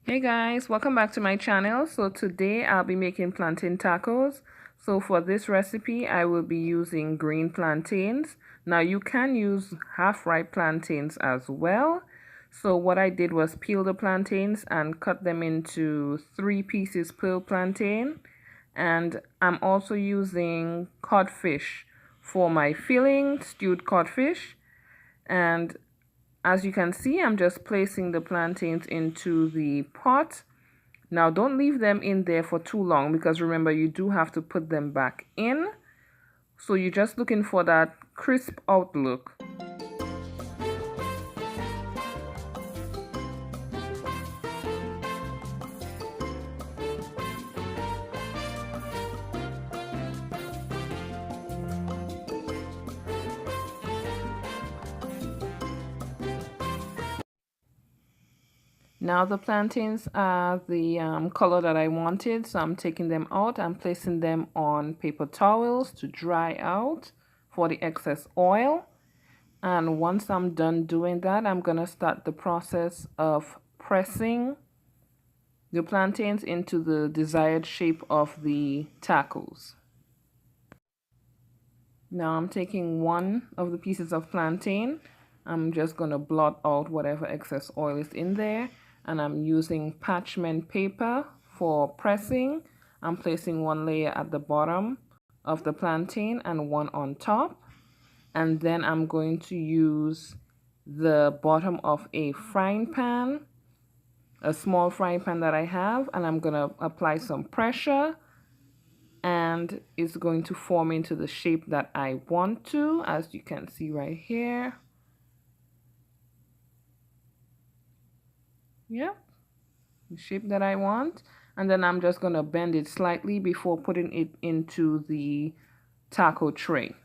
Hey guys, welcome back to my channel. So today I'll be making plantain tacos. So for this recipe I will be using green plantains. Now you can use half-ripe plantains as well. So what I did was peel the plantains and cut them into 3 pieces per plantain. And I'm also using codfish for my filling, stewed codfish. And as you can see, I'm just placing the plantains into the pot. Now don't leave them in there for too long because remember you do have to put them back in. So you're just looking for that crisp outlook. Now the plantains are the color that I wanted, so I'm taking them out and placing them on paper towels to dry out for the excess oil. And once I'm done doing that, I'm going to start the process of pressing the plantains into the desired shape of the tacos. Now I'm taking one of the pieces of plantain. I'm just going to blot out whatever excess oil is in there. And I'm using parchment paper for pressing. I'm placing one layer at the bottom of the plantain and one on top. And then I'm going to use the bottom of a frying pan, a small frying pan that I have, and I'm going to apply some pressure. And it's going to form into the shape that I want to, as you can see right here. Yep, the shape that I want. And then I'm just going to bend it slightly before putting it into the taco tray.